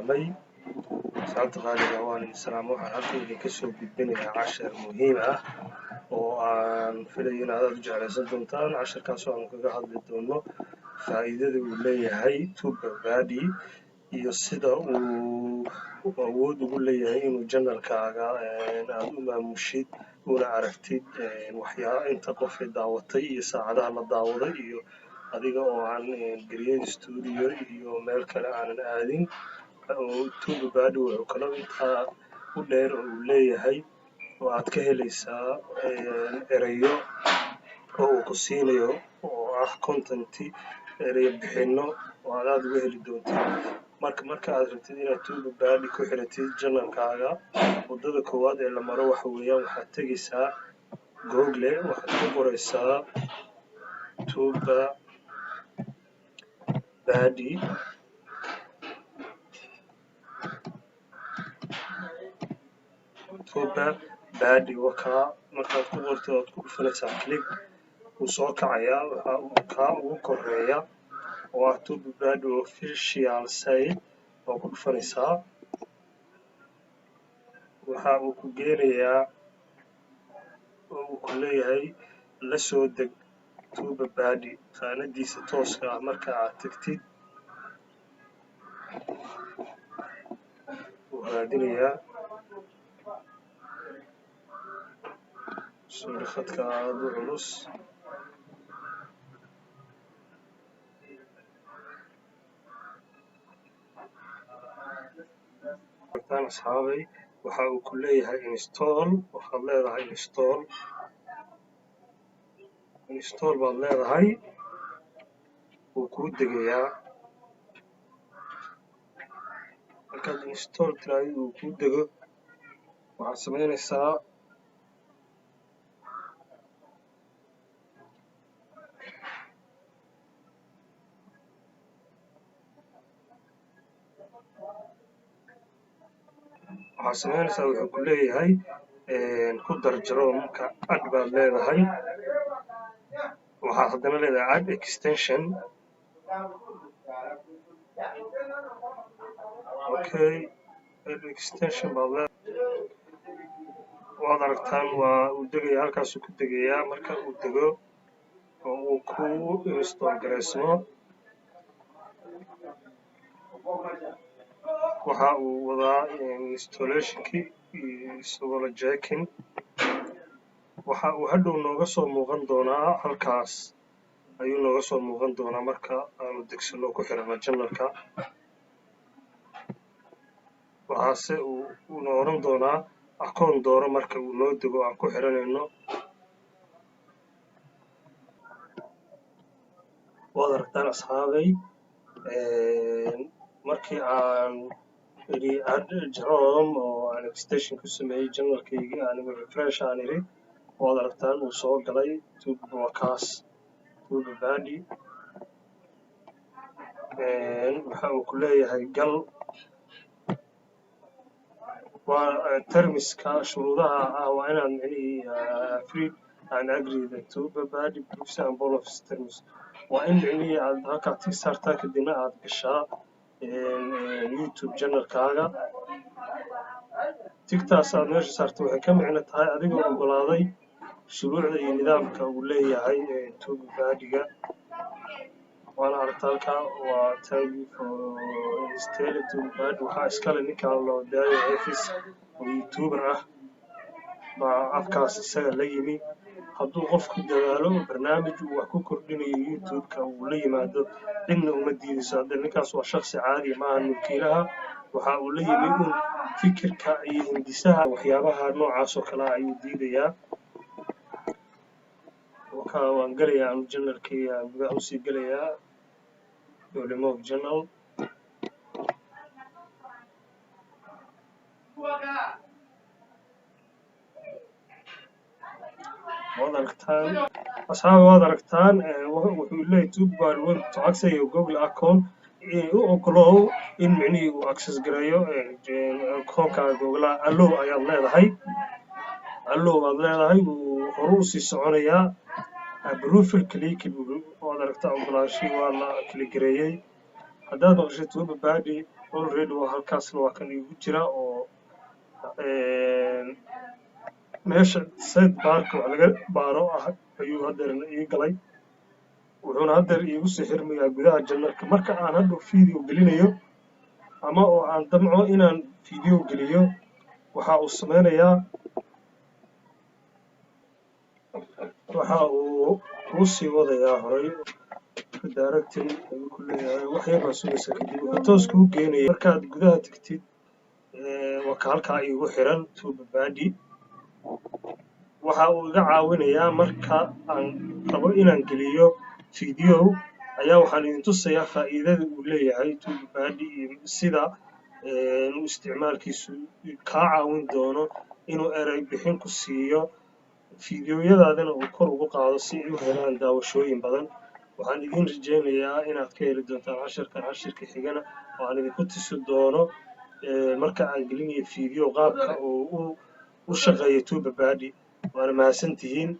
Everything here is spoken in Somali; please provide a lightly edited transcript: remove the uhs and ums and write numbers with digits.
مي ساعات غالية وأنا السلام waxaan halkayga ka soo gudbinayaa cashar muhiim ah oo aan filayo inaad aad u jeclaysan doontaan casharkaas oo aan kaga hadli doono faa'iidada uu leeyahay TubeBuddy iyo sida uu awood ugu leeyahay inuu janalkaaga aad u maamushid una aragtid inta qof ee daawatay iyo saacadaha la daawaday iyo adiga oo aan gelin studio iyo meel kale aanan aadin TubeBuddy wuxuu kaloo intaa u dheer oo uu leeyahay oo aad ka helaysaa erayo oo uu ku siinayo oo ah content erayo bixinno oo aad uga heli doontid marka aad rabtid inaad TubeBuddy ku xiratid janalkaaga waddada koowaad ee la maro waxa weeyaan waxaad tegaysaa Google waxaad ku qoraysaa TubeBuddy wakaa markaad ku qorto ood ku dhufanaysaa click wuu soo kacayaa waxa uu kaa ugu koreeya oo ah TubeBuddy official site oo ku dhufanaysaa waxa uu ku geenayaa oo uu ku leeyahay la soo deg TubeBuddy qaanadiisa tooska ah marka aad tagtid wuu raadinayaa khadka aad u culus asxaabay waxa uu ku leeyahay install waxaad leedahay install baad leedahay wuu kuu degayaa markaad install tiraahdo uu kuu dego waxaad samaynaysaa wuxuu ku leeyahay ku dar jaroomka ad baad leedahay waxaad haddana leedahay add extension add extension baad leedahay waad aragtaan waa uu degayaa halkaasuu ku degayaa marka uu dego oo uu ku install gareysmo waxa uu wadaa installationkii iyo isagoo la jeekin waxa uu hadhow nooga soo muuqan doonaa halkaas ayuu nooga soo muuqan doonaa marka aanu degsano ku xirano janalka waxaase uu na oran doonaa akoon dooro marka uu noo dego aan ku xiranayno waad aragtaan asxaabay markii aan idhi add jaroom oo aan extension ku sameeyey janalkaygii anigu refresh aan idhi waad aragtaan uu soo galay TubeBuddy waxa uu ku leeyahay gal waa termiska shuruudaha ah waa inaad free and agree the TubeBuddy proofs and policies terms waa in aad halkaa tig saartaa kadibna aad gashaa YouTube janalkaaga tigtaas aad meesha saarto waxay ka micno tahay adigoo oggolaaday shuruucda iyo nidaamka uu leeyahay TubeBuddy-ga waana aragta halkaa waa thank you for installing TubeBuddy waxaa iskale ninkaan loo daayo efis oo youtuber ah baa afkaas isaga la yimi hadduu qofku dadaalo barnaamij uu wax ku kordhinayo YouTube-ka uu la yimaado cidna uma diidayso haddee ninkaas waa shakhsi caadi maaha mulkiilaha waxa uu la yimi un fikirka iyo hindisaha waxyaabaha noocaas oo kale ayuu diidayaa waan gelayaa anu janalkii gudaha usii gelayaa remove channel waad aragtaan wuxuu leeyahay TubeBuddy want to access your Google account u oggolow in micnihii uu access gareeyo akoonkaaga Google allow ayaad leedahay baad leedahay wuu horu usii soconayaa approval click waad aragtaa oggolaanshii waa la kala gareeyey haddaad maqashay TubeBuddy already waa halkaasna waa kan igu jira oo meesha side barka wax laga baaro ah ayuu haddeerna ii galay wuxuuna haddeer iigu sii xirmayaa gudaha janalka marka aan hadhow video gelinayo ama oo aan damco inaan video geliyo waxa uu sameynayaa waxa uu kuu sii wadayaa horay redirecting ayuu ku leeyahay wax yar baa sugaysa kadib wuxuu toos kuu geenaya markaad gudaha tagtid waa ka halkaa iigu xiran TubeBuddy waxa uu iga caawinayaa marka aan rabo inaan geliyo video ayaa waxaan idin tusayaa faa'iidada uu leeyahay TubeBuddy iyo sida isticmaalkiisu kaa caawin doono inuu eray bixin ku siiyo fiidiyoyadaadana uu kor ugu qaado si ay u helaan daawashooyin badan waxaan idin rajaynayaa inaad ka heli doontaan cashirka xigana oo aan idinku tusi doono marka aan gelinayo fiidiyo qaabka uu u shaqeeyo TubeBuddy waana mahadsantihiin